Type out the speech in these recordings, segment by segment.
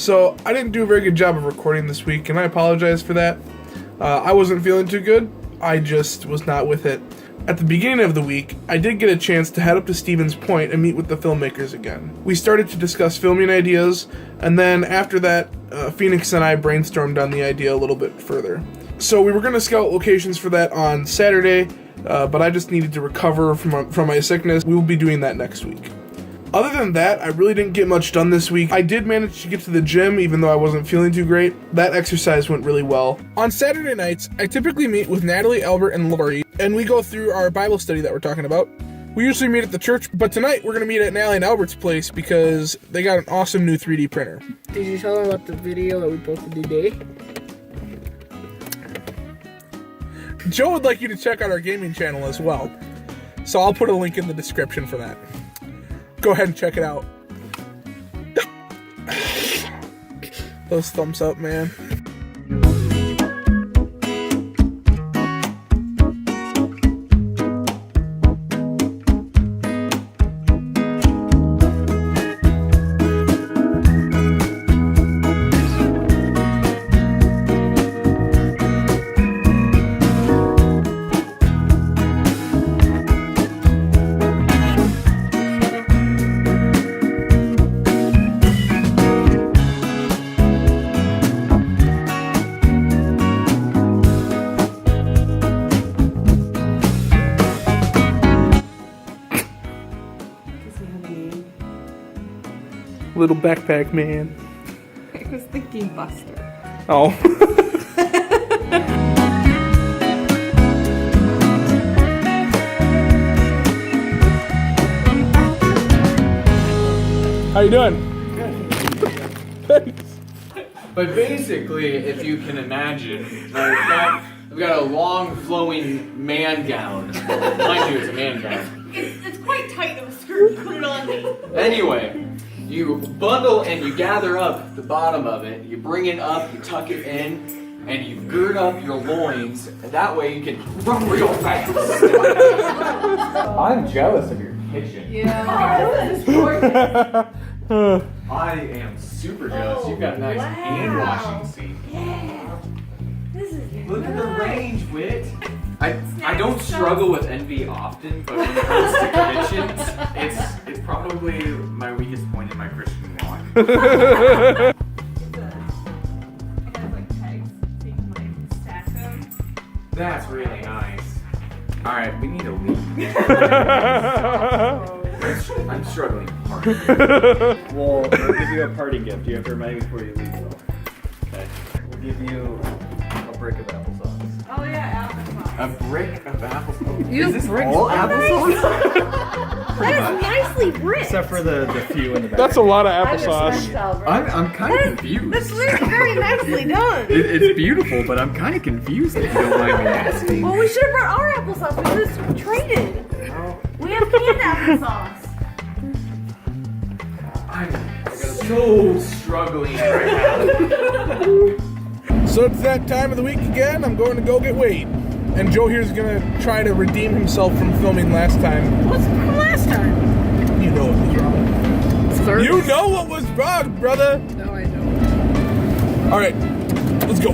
So I didn't do a very good job of recording this week, and I apologize for that. I wasn't feeling too good. I just was not with it. At the beginning of the week, I did get a chance to head up to Stevens Point and meet with the filmmakers again. We started to discuss filming ideas, and then after that, Phoenix and I brainstormed on the idea a little bit further. So we were going to scout locations for that on Saturday, but I just needed to recover from my sickness. We will be doing that next week. Other than that, I really didn't get much done this week. I did manage to get to the gym, even though I wasn't feeling too great. That exercise went really well. On Saturday nights, I typically meet with Natalie, Albert, and Lori, and we go through our Bible study that we're talking about. We usually meet at the church, but tonight we're going to meet at Natalie and Albert's place because they got an awesome new 3D printer. Did you tell them about the video that we posted today? Joe would like you to check out our gaming channel as well, so I'll put a link in the description for that. Go ahead and check it out. Those thumbs up, man. Little backpack man. I was thinking Buster. Oh. How you doing? Good. Thanks. But basically, if you can imagine, I've got a long flowing man gown. Mind you, it's a man gown. It's quite tight of a skirt. You put it on me. Anyway, you bundle and you gather up the bottom of it, you bring it up, you tuck it in, and you gird up your loins, and that way you can run real fast. I'm jealous of your kitchen. Yeah. This is gorgeous. I am super jealous. You've got a nice hand washing seat. Yeah. This is Look at the range, Whit. I don't struggle with envy often, but when it comes to kitchens, it's probably my weakest point in my Christian walk. I have like tags so you can like stack them. That's really nice. All right, we need to leave. I'm struggling hard. We'll give you a party gift. You have to remind me before you leave, though. Okay. We'll give you a brick of applesauce. Oh yeah, applesauce. A brick of applesauce. You Is this all applesauce? That is nicely bricked. Except for the few in the back. That's a lot of applesauce. I'm kind of confused. That's literally very nicely done. It's beautiful, but I'm kind of confused if you don't mind me asking. Well, we should have brought our applesauce. We just traded. We have canned applesauce. I'm so struggling right now. So it's that time of the week again. I'm going to go get Wade. And Joe here's going to try to redeem himself from filming last time. What's from last time? You know what was wrong. Service. You know what was wrong, brother. No, I don't. All right, let's go.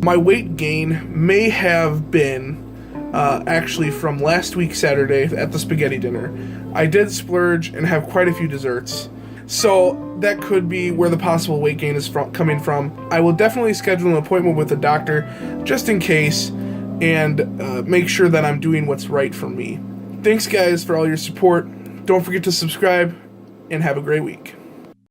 My weight gain may have been actually from last week Saturday at the spaghetti dinner. I did splurge and have quite a few desserts. So that could be where the possible weight gain is coming from. I will definitely schedule an appointment with a doctor just in case and make sure that I'm doing what's right for me. Thanks guys for all your support. Don't forget to subscribe and have a great week.